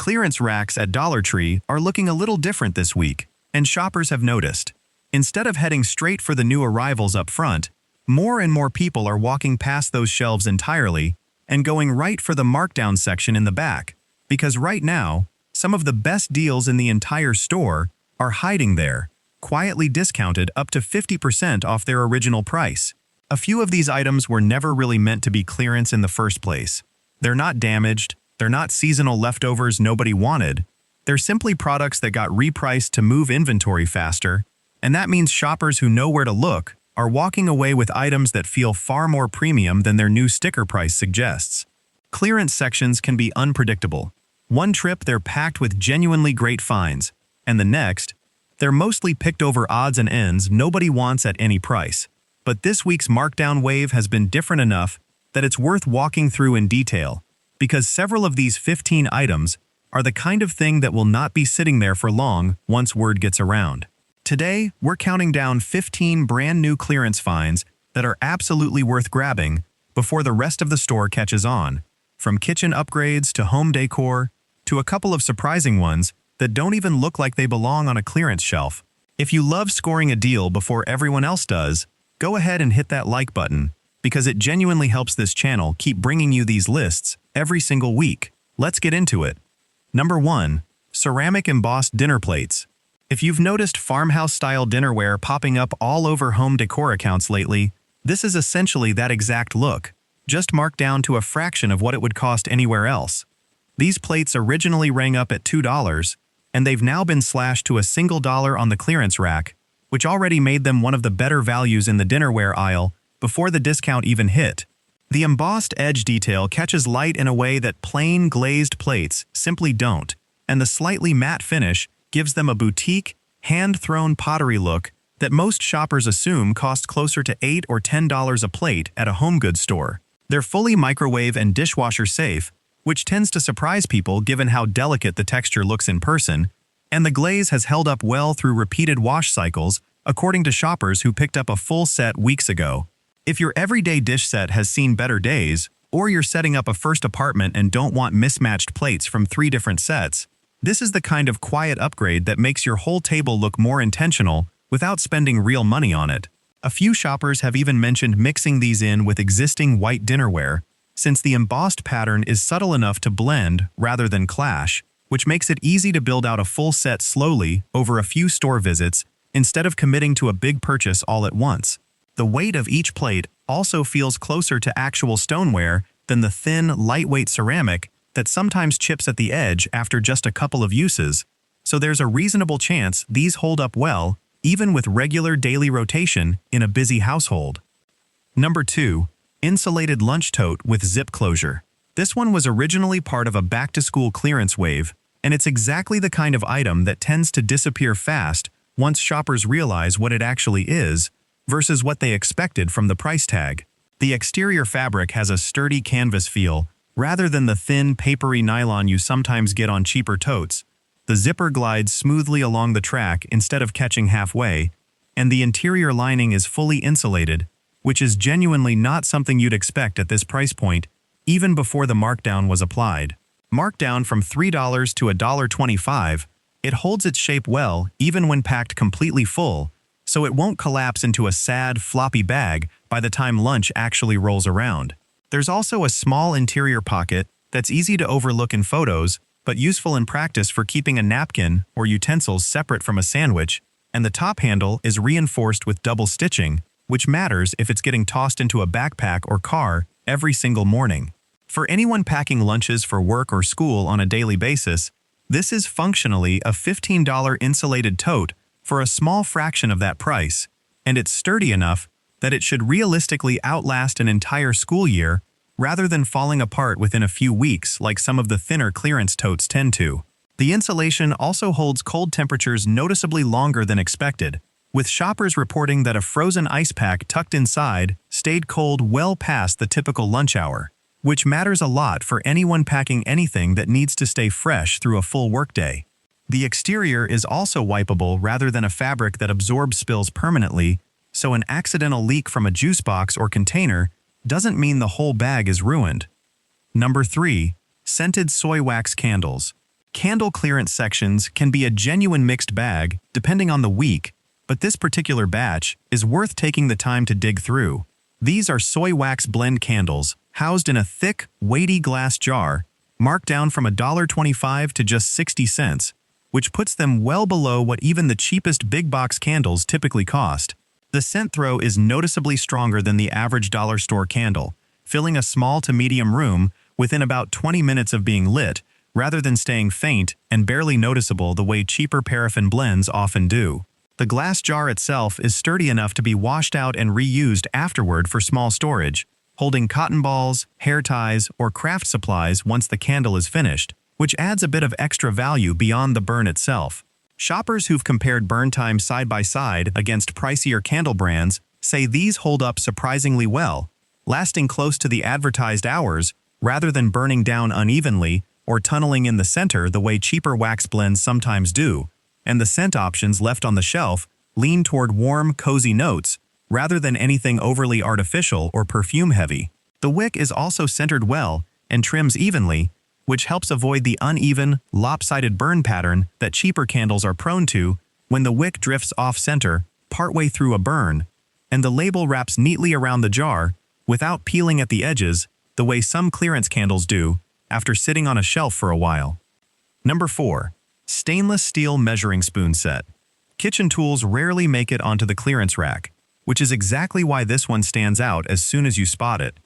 Clearance racks at Dollar Tree are looking a little different this week, and shoppers have noticed. Instead of heading straight for the new arrivals up front, more and more people are walking past those shelves entirely and going right for the markdown section in the back, because right now, some of the best deals in the entire store are hiding there, quietly discounted up to 50% off their original price. A few of these items were never really meant to be clearance in the first place. They're not damaged, they're not seasonal leftovers nobody wanted. They're simply products that got repriced to move inventory faster, and that means shoppers who know where to look are walking away with items that feel far more premium than their new sticker price suggests. Clearance sections can be unpredictable. One trip they're packed with genuinely great finds, and the next, they're mostly picked over odds and ends nobody wants at any price. But this week's markdown wave has been different enough that it's worth walking through in detail, because several of these 15 items are the kind of thing that will not be sitting there for long once word gets around. Today, we're counting down 15 brand new clearance finds that are absolutely worth grabbing before the rest of the store catches on, from kitchen upgrades to home decor to a couple of surprising ones that don't even look like they belong on a clearance shelf. If you love scoring a deal before everyone else does, go ahead and hit that like button, because it genuinely helps this channel keep bringing you these lists every single week. Let's get into it. Number 1. Ceramic embossed dinner plates. If you've noticed farmhouse-style dinnerware popping up all over home decor accounts lately, this is essentially that exact look, just marked down to a fraction of what it would cost anywhere else. These plates originally rang up at $2, and they've now been slashed to a single dollar on the clearance rack, which already made them one of the better values in the dinnerware aisle before the discount even hit. The embossed edge detail catches light in a way that plain glazed plates simply don't, and the slightly matte finish gives them a boutique, hand-thrown pottery look that most shoppers assume cost closer to $8 or $10 a plate at a home goods store. They're fully microwave and dishwasher safe, which tends to surprise people given how delicate the texture looks in person, and the glaze has held up well through repeated wash cycles, according to shoppers who picked up a full set weeks ago. If your everyday dish set has seen better days, or you're setting up a first apartment and don't want mismatched plates from 3 different sets, this is the kind of quiet upgrade that makes your whole table look more intentional without spending real money on it. A few shoppers have even mentioned mixing these in with existing white dinnerware, since the embossed pattern is subtle enough to blend rather than clash, which makes it easy to build out a full set slowly over a few store visits instead of committing to a big purchase all at once. The weight of each plate also feels closer to actual stoneware than the thin, lightweight ceramic that sometimes chips at the edge after just a couple of uses, so there's a reasonable chance these hold up well even with regular daily rotation in a busy household. Number 2. Insulated lunch tote with zip closure. This one was originally part of a back-to-school clearance wave, and it's exactly the kind of item that tends to disappear fast once shoppers realize what it actually is versus what they expected from the price tag. The exterior fabric has a sturdy canvas feel rather than the thin, papery nylon you sometimes get on cheaper totes. The zipper glides smoothly along the track instead of catching halfway, and the interior lining is fully insulated, which is genuinely not something you'd expect at this price point, even before the markdown was applied. Marked down from $3 to $1.25, it holds its shape well even when packed completely full, so it won't collapse into a sad, floppy bag by the time lunch actually rolls around. There's also a small interior pocket that's easy to overlook in photos, but useful in practice for keeping a napkin or utensils separate from a sandwich, and the top handle is reinforced with double stitching, which matters if it's getting tossed into a backpack or car every single morning. For anyone packing lunches for work or school on a daily basis, this is functionally a $15 insulated tote for a small fraction of that price, and it's sturdy enough that it should realistically outlast an entire school year rather than falling apart within a few weeks like some of the thinner clearance totes tend to. The insulation also holds cold temperatures noticeably longer than expected, with shoppers reporting that a frozen ice pack tucked inside stayed cold well past the typical lunch hour, which matters a lot for anyone packing anything that needs to stay fresh through a full workday. The exterior is also wipeable rather than a fabric that absorbs spills permanently, so an accidental leak from a juice box or container doesn't mean the whole bag is ruined. Number 3. Scented soy wax candles. Candle clearance sections can be a genuine mixed bag, depending on the week, but this particular batch is worth taking the time to dig through. These are soy wax blend candles, housed in a thick, weighty glass jar, marked down from $1.25 to just 60 cents, which puts them well below what even the cheapest big box candles typically cost. The scent throw is noticeably stronger than the average dollar store candle, filling a small to medium room within about 20 minutes of being lit, rather than staying faint and barely noticeable the way cheaper paraffin blends often do. The glass jar itself is sturdy enough to be washed out and reused afterward for small storage, holding cotton balls, hair ties, or craft supplies once the candle is finished, which adds a bit of extra value beyond the burn itself. Shoppers who've compared burn time side by side against pricier candle brands say these hold up surprisingly well, lasting close to the advertised hours rather than burning down unevenly or tunneling in the center the way cheaper wax blends sometimes do, and the scent options left on the shelf lean toward warm, cozy notes rather than anything overly artificial or perfume-heavy. The wick is also centered well and trims evenly, which helps avoid the uneven, lopsided burn pattern that cheaper candles are prone to when the wick drifts off-center partway through a burn, and the label wraps neatly around the jar without peeling at the edges the way some clearance candles do after sitting on a shelf for a while. Number 4. Stainless steel measuring spoon set. Kitchen tools rarely make it onto the clearance rack, which is exactly why this one stands out as soon as you spot it.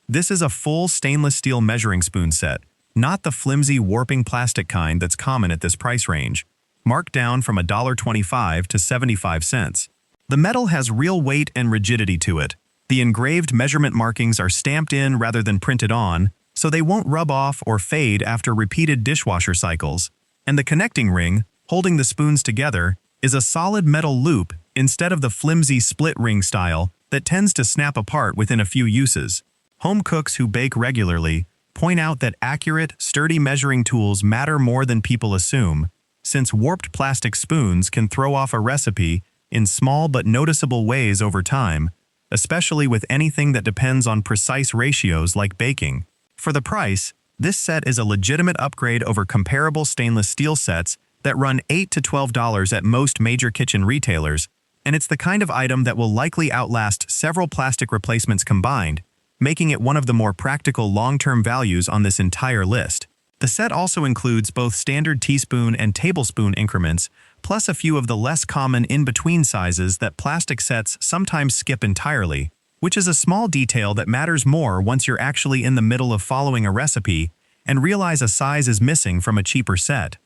This is a full stainless steel measuring spoon set, not the flimsy warping plastic kind that's common at this price range, marked down from $1.25 to 75 cents. The metal has real weight and rigidity to it. The engraved measurement markings are stamped in rather than printed on, so they won't rub off or fade after repeated dishwasher cycles. And the connecting ring, holding the spoons together, is a solid metal loop instead of the flimsy split ring style that tends to snap apart within a few uses. Home cooks who bake regularly point out that accurate, sturdy measuring tools matter more than people assume, since warped plastic spoons can throw off a recipe in small but noticeable ways over time, especially with anything that depends on precise ratios like baking. For the price, this set is a legitimate upgrade over comparable stainless steel sets that run $8 to $12 at most major kitchen retailers, and it's the kind of item that will likely outlast several plastic replacements combined, making it one of the more practical long-term values on this entire list. The set also includes both standard teaspoon and tablespoon increments, plus a few of the less common in-between sizes that plastic sets sometimes skip entirely, which is a small detail that matters more once you're actually in the middle of following a recipe and realize a size is missing from a cheaper set.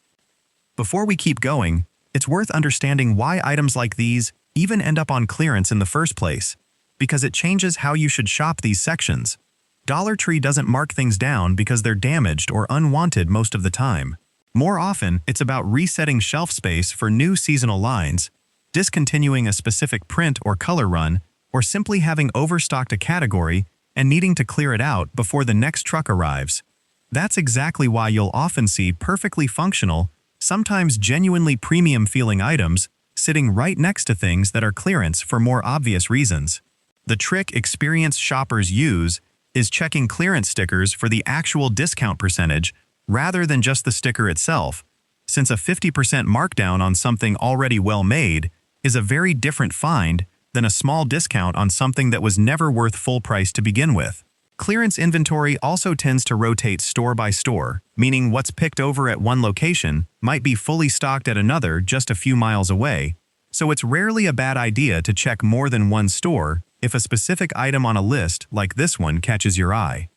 Before we keep going, it's worth understanding why items like these even end up on clearance in the first place, because it changes how you should shop these sections. Dollar Tree doesn't mark things down because they're damaged or unwanted most of the time. More often, it's about resetting shelf space for new seasonal lines, discontinuing a specific print or color run, or simply having overstocked a category and needing to clear it out before the next truck arrives. That's exactly why you'll often see perfectly functional, sometimes genuinely premium-feeling items sitting right next to things that are clearance for more obvious reasons. The trick experienced shoppers use is checking clearance stickers for the actual discount percentage rather than just the sticker itself, since a 50% markdown on something already well-made is a very different find than a small discount on something that was never worth full price to begin with. Clearance inventory also tends to rotate store by store, meaning what's picked over at one location might be fully stocked at another just a few miles away, so it's rarely a bad idea to check more than one store if a specific item on a list like this one catches your eye.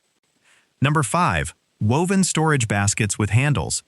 Number 5. Woven storage baskets with handles.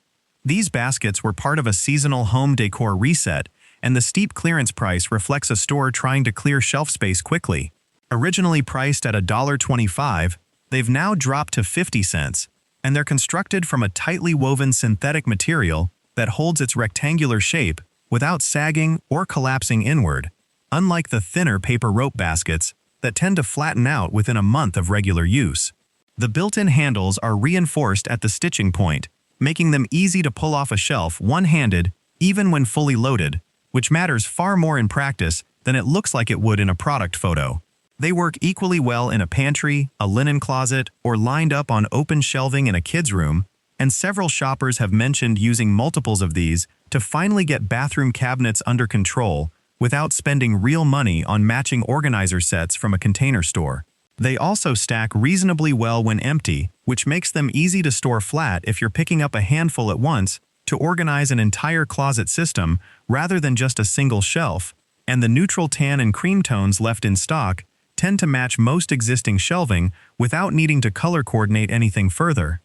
These baskets were part of a seasonal home decor reset, and the steep clearance price reflects a store trying to clear shelf space quickly. Originally priced at $1.25, they've now dropped to 50 cents, and they're constructed from a tightly woven synthetic material that holds its rectangular shape without sagging or collapsing inward, unlike the thinner paper rope baskets that tend to flatten out within a month of regular use. The built-in handles are reinforced at the stitching point, making them easy to pull off a shelf one-handed even when fully loaded, which matters far more in practice than it looks like it would in a product photo. They work equally well in a pantry, a linen closet, or lined up on open shelving in a kid's room, and several shoppers have mentioned using multiples of these to finally get bathroom cabinets under control without spending real money on matching organizer sets from a container store. They also stack reasonably well when empty, which makes them easy to store flat if you're picking up a handful at once to organize an entire closet system rather than just a single shelf, and the neutral tan and cream tones left in stock tend to match most existing shelving without needing to color coordinate anything further.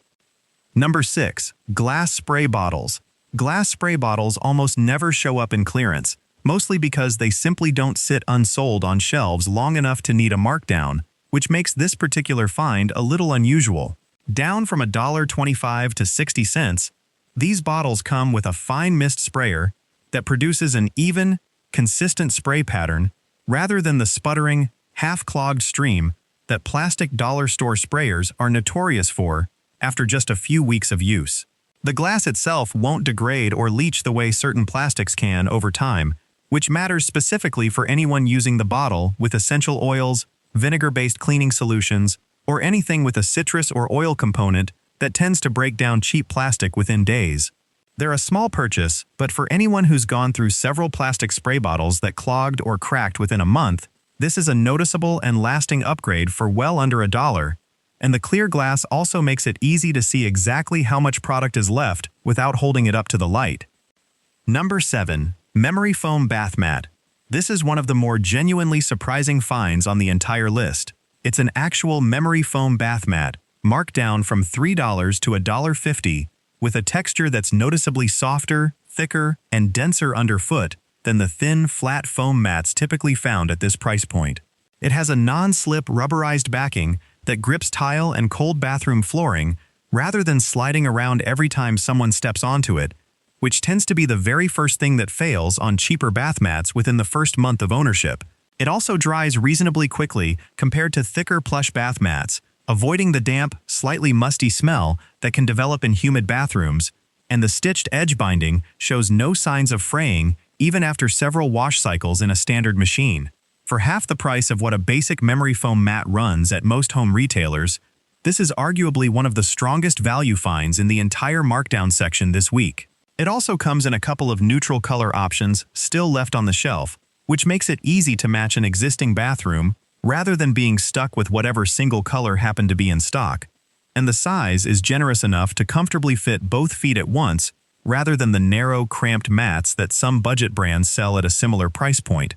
Number 6. Glass spray bottles. Glass spray bottles almost never show up in clearance, mostly because they simply don't sit unsold on shelves long enough to need a markdown, which makes this particular find a little unusual. Down from $1.25 to 60 cents, these bottles come with a fine mist sprayer that produces an even, consistent spray pattern rather than the sputtering, half-clogged stream that plastic dollar store sprayers are notorious for after just a few weeks of use. The glass itself won't degrade or leach the way certain plastics can over time, which matters specifically for anyone using the bottle with essential oils, vinegar-based cleaning solutions, or anything with a citrus or oil component that tends to break down cheap plastic within days. They're a small purchase, but for anyone who's gone through several plastic spray bottles that clogged or cracked within a month, this is a noticeable and lasting upgrade for well under $1, and the clear glass also makes it easy to see exactly how much product is left without holding it up to the light. Number 7. Memory Foam Bath Mat. This is one of the more genuinely surprising finds on the entire list. It's an actual memory foam bath mat, marked down from $3 to $1.50, with a texture that's noticeably softer, thicker, and denser underfoot than the thin, flat foam mats typically found at this price point. It has a non-slip rubberized backing that grips tile and cold bathroom flooring rather than sliding around every time someone steps onto it, which tends to be the very first thing that fails on cheaper bath mats within the first month of ownership. It also dries reasonably quickly compared to thicker plush bath mats, avoiding the damp, slightly musty smell that can develop in humid bathrooms, and the stitched edge binding shows no signs of fraying even after several wash cycles in a standard machine. For half the price of what a basic memory foam mat runs at most home retailers, this is arguably one of the strongest value finds in the entire markdown section this week. It also comes in a couple of neutral color options still left on the shelf, which makes it easy to match an existing bathroom rather than being stuck with whatever single color happened to be in stock. And the size is generous enough to comfortably fit both feet at once rather than the narrow, cramped mats that some budget brands sell at a similar price point.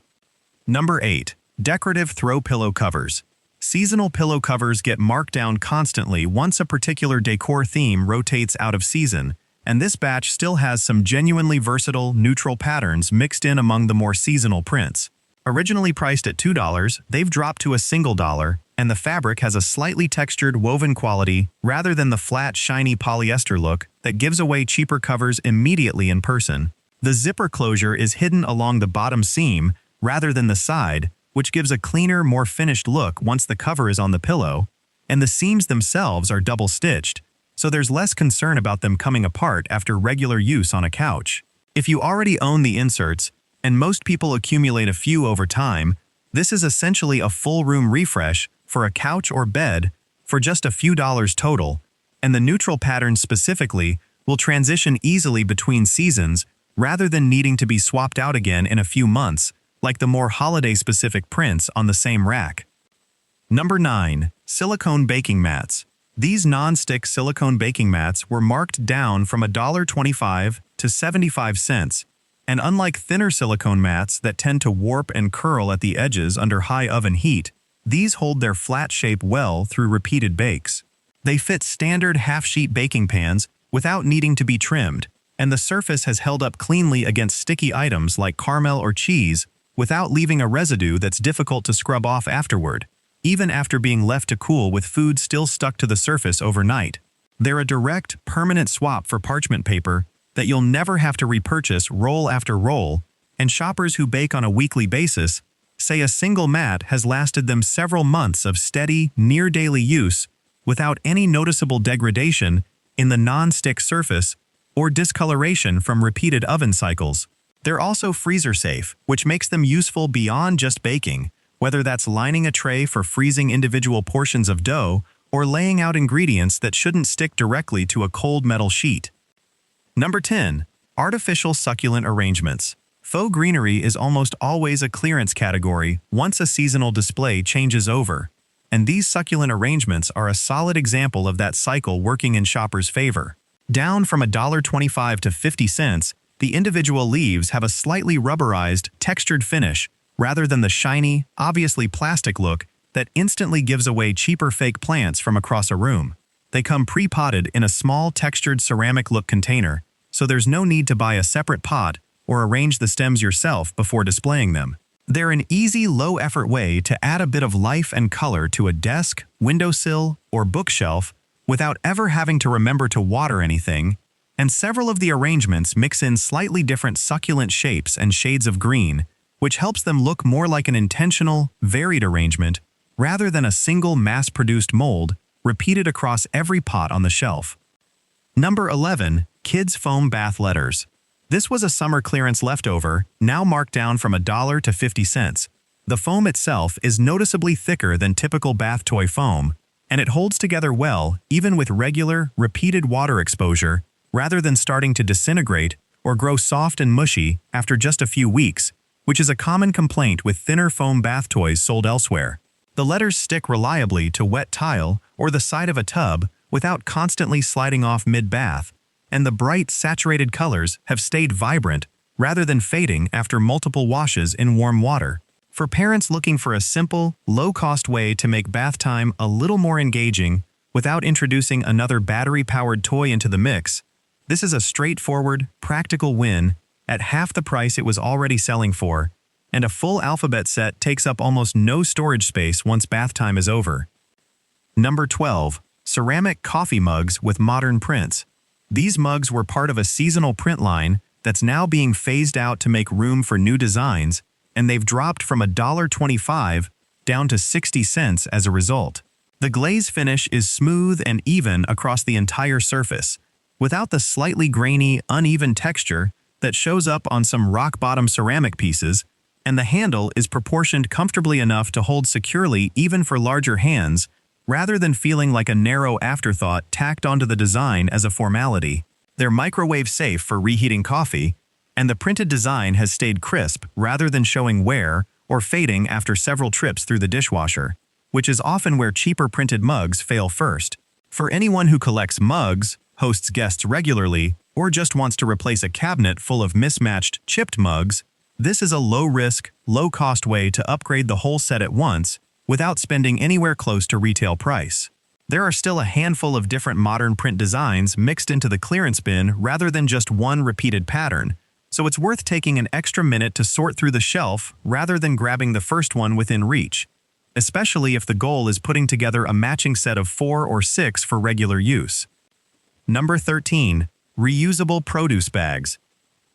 Number 8. Decorative Throw Pillow Covers. Seasonal pillow covers get marked down constantly once a particular decor theme rotates out of season, and this batch still has some genuinely versatile, neutral patterns mixed in among the more seasonal prints. Originally priced at $2, they've dropped to a single dollar, and the fabric has a slightly textured woven quality rather than the flat, shiny polyester look that gives away cheaper covers immediately in person. The zipper closure is hidden along the bottom seam rather than the side, which gives a cleaner, more finished look once the cover is on the pillow, and the seams themselves are double-stitched, so there's less concern about them coming apart after regular use on a couch. If you already own the inserts, and most people accumulate a few over time, this is essentially a full room refresh for a couch or bed for just a few dollars total, and the neutral pattern specifically will transition easily between seasons rather than needing to be swapped out again in a few months, like the more holiday-specific prints on the same rack. Number 9. Silicone Baking Mats. These non-stick silicone baking mats were marked down from $1.25 to 75 cents, and unlike thinner silicone mats that tend to warp and curl at the edges under high oven heat, these hold their flat shape well through repeated bakes. They fit standard half-sheet baking pans without needing to be trimmed, and the surface has held up cleanly against sticky items like caramel or cheese without leaving a residue that's difficult to scrub off afterward, even after being left to cool with food still stuck to the surface overnight. They're a direct, permanent swap for parchment paper that you'll never have to repurchase roll after roll, and shoppers who bake on a weekly basis say a single mat has lasted them several months of steady, near-daily use without any noticeable degradation in the non-stick surface or discoloration from repeated oven cycles. They're also freezer-safe, which makes them useful beyond just baking, whether that's lining a tray for freezing individual portions of dough or laying out ingredients that shouldn't stick directly to a cold metal sheet. Number 10. Artificial succulent arrangements. Faux greenery is almost always a clearance category once a seasonal display changes over, and these succulent arrangements are a solid example of that cycle working in shoppers' favor. Down from $1.25 to 50 cents, the individual leaves have a slightly rubberized, textured finish rather than the shiny, obviously plastic look that instantly gives away cheaper fake plants from across a room. They come pre-potted in a small textured ceramic look container, so there's no need to buy a separate pot or arrange the stems yourself before displaying them. They're an easy, low-effort way to add a bit of life and color to a desk, windowsill, or bookshelf without ever having to remember to water anything, and several of the arrangements mix in slightly different succulent shapes and shades of green, which helps them look more like an intentional, varied arrangement rather than a single mass-produced mold repeated across every pot on the shelf. Number 11. Kids Foam Bath Letters. This was a summer clearance leftover, now marked down from $1 to 50 cents. The foam itself is noticeably thicker than typical bath toy foam, and it holds together well even with regular, repeated water exposure rather than starting to disintegrate or grow soft and mushy after just a few weeks, which is a common complaint with thinner foam bath toys sold elsewhere. The letters stick reliably to wet tile or the side of a tub without constantly sliding off mid-bath, and the bright, saturated colors have stayed vibrant rather than fading after multiple washes in warm water. For parents looking for a simple, low-cost way to make bath time a little more engaging without introducing another battery-powered toy into the mix, this is a straightforward, practical win at half the price it was already selling for, and a full alphabet set takes up almost no storage space once bath time is over. Number 12. Ceramic coffee mugs with modern prints. These mugs were part of a seasonal print line that's now being phased out to make room for new designs, and they've dropped from $1.25 down to 60 cents as a result. The glaze finish is smooth and even across the entire surface, without the slightly grainy, uneven texture that shows up on some rock-bottom ceramic pieces, and the handle is proportioned comfortably enough to hold securely even for larger hands, rather than feeling like a narrow afterthought tacked onto the design as a formality. They're microwave safe for reheating coffee, and the printed design has stayed crisp rather than showing wear or fading after several trips through the dishwasher, which is often where cheaper printed mugs fail first. For anyone who collects mugs, hosts guests regularly, or just wants to replace a cabinet full of mismatched, chipped mugs, this is a low-risk, low-cost way to upgrade the whole set at once without spending anywhere close to retail price. There are still a handful of different modern print designs mixed into the clearance bin rather than just one repeated pattern, so it's worth taking an extra minute to sort through the shelf rather than grabbing the first one within reach, especially if the goal is putting together a matching set of 4 or 6 for regular use. Number 13. Reusable produce bags.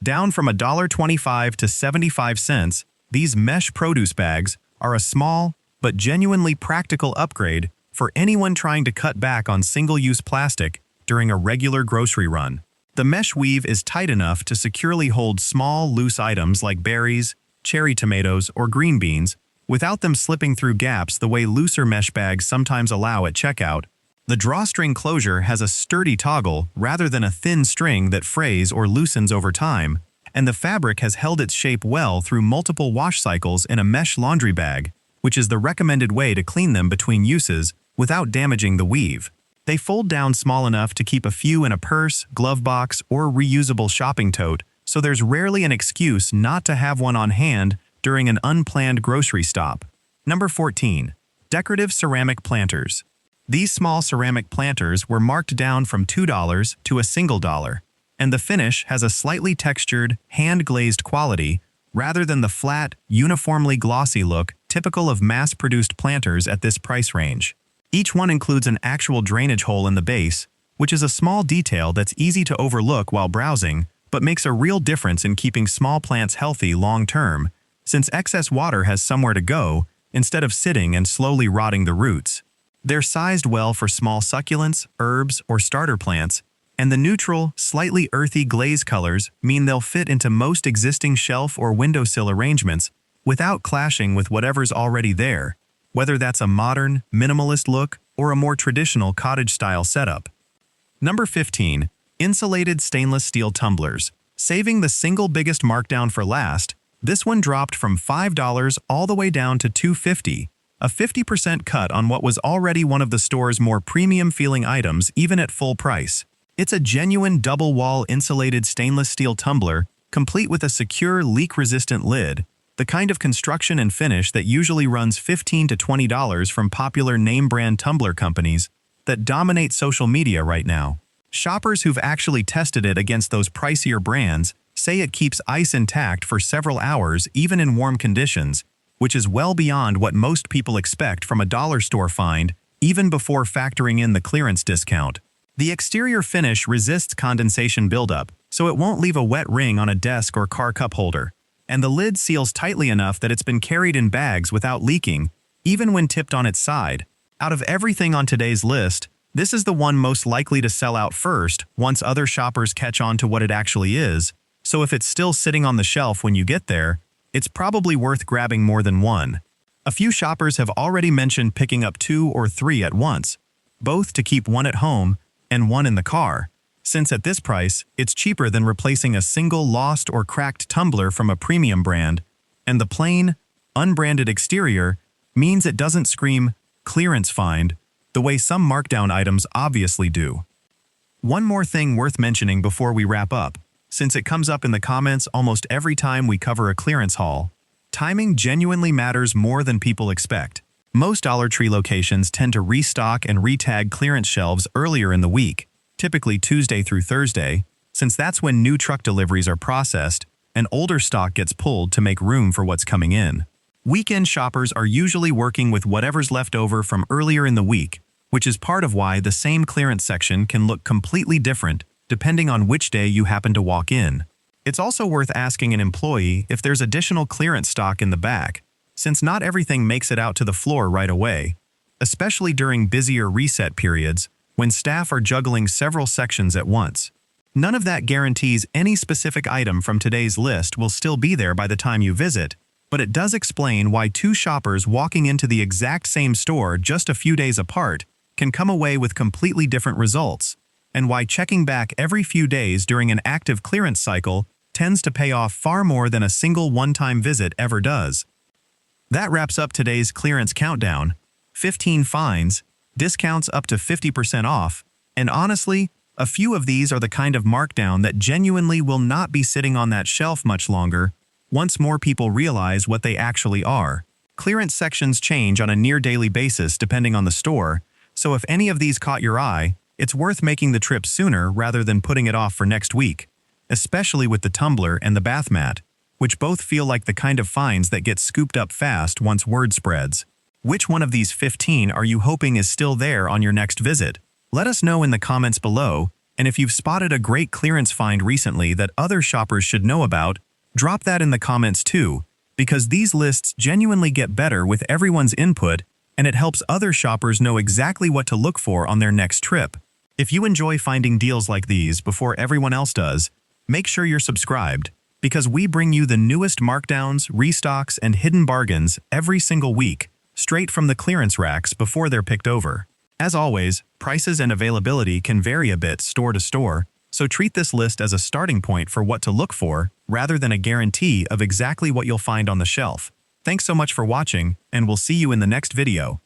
Down from $1.25 to 75 cents, these mesh produce bags are a small but genuinely practical upgrade for anyone trying to cut back on single-use plastic during a regular grocery run. The mesh weave is tight enough to securely hold small, loose items like berries, cherry tomatoes, or green beans without them slipping through gaps the way looser mesh bags sometimes allow at checkout. The drawstring closure has a sturdy toggle rather than a thin string that frays or loosens over time, and the fabric has held its shape well through multiple wash cycles in a mesh laundry bag, which is the recommended way to clean them between uses without damaging the weave. They fold down small enough to keep a few in a purse, glove box, or reusable shopping tote, so there's rarely an excuse not to have one on hand during an unplanned grocery stop. Number 14. Decorative ceramic planters. These small ceramic planters were marked down from $2 to a single dollar, and the finish has a slightly textured, hand-glazed quality rather than the flat, uniformly glossy look typical of mass-produced planters at this price range. Each one includes an actual drainage hole in the base, which is a small detail that's easy to overlook while browsing, but makes a real difference in keeping small plants healthy long-term, since excess water has somewhere to go instead of sitting and slowly rotting the roots. They're sized well for small succulents, herbs, or starter plants, and the neutral, slightly earthy glaze colors mean they'll fit into most existing shelf or windowsill arrangements without clashing with whatever's already there, whether that's a modern, minimalist look or a more traditional cottage-style setup. Number 15. Insulated stainless steel tumblers. Saving the single biggest markdown for last, this one dropped from $5 all the way down to $2.50, a 50% cut on what was already one of the store's more premium-feeling items even at full price. It's a genuine double-wall insulated stainless steel tumbler, complete with a secure leak-resistant lid, the kind of construction and finish that usually runs $15 to $20 from popular name-brand tumbler companies that dominate social media right now. Shoppers who've actually tested it against those pricier brands say it keeps ice intact for several hours even in warm conditions, which is well beyond what most people expect from a dollar store find, even before factoring in the clearance discount. The exterior finish resists condensation buildup, so it won't leave a wet ring on a desk or car cup holder, and the lid seals tightly enough that it's been carried in bags without leaking, even when tipped on its side. Out of everything on today's list, this is the one most likely to sell out first once other shoppers catch on to what it actually is, so if it's still sitting on the shelf when you get there, it's probably worth grabbing more than one. A few shoppers have already mentioned picking up 2 or 3 at once, both to keep one at home and one in the car, since at this price, it's cheaper than replacing a single lost or cracked tumbler from a premium brand, and the plain, unbranded exterior means it doesn't scream clearance find the way some markdown items obviously do. One more thing worth mentioning before we wrap up, since it comes up in the comments almost every time we cover a clearance haul, timing genuinely matters more than people expect. Most Dollar Tree locations tend to restock and retag clearance shelves earlier in the week, typically Tuesday through Thursday, since that's when new truck deliveries are processed and older stock gets pulled to make room for what's coming in. Weekend shoppers are usually working with whatever's left over from earlier in the week, which is part of why the same clearance section can look completely different depending on which day you happen to walk in. It's also worth asking an employee if there's additional clearance stock in the back, since not everything makes it out to the floor right away, especially during busier reset periods when staff are juggling several sections at once. None of that guarantees any specific item from today's list will still be there by the time you visit, but it does explain why 2 shoppers walking into the exact same store just a few days apart can come away with completely different results, and why checking back every few days during an active clearance cycle tends to pay off far more than a single one-time visit ever does. That wraps up today's clearance countdown. 15 finds, discounts up to 50% off, and honestly, a few of these are the kind of markdown that genuinely will not be sitting on that shelf much longer once more people realize what they actually are. Clearance sections change on a near-daily basis depending on the store, so if any of these caught your eye, it's worth making the trip sooner rather than putting it off for next week, especially with the tumbler and the bath mat, which both feel like the kind of finds that get scooped up fast once word spreads. Which one of these 15 are you hoping is still there on your next visit? Let us know in the comments below, and if you've spotted a great clearance find recently that other shoppers should know about, drop that in the comments too, because these lists genuinely get better with everyone's input, and it helps other shoppers know exactly what to look for on their next trip. If you enjoy finding deals like these before everyone else does, make sure you're subscribed, because we bring you the newest markdowns, restocks, and hidden bargains every single week, straight from the clearance racks before they're picked over. As always, prices and availability can vary a bit store to store, so treat this list as a starting point for what to look for rather than a guarantee of exactly what you'll find on the shelf. Thanks so much for watching, and we'll see you in the next video.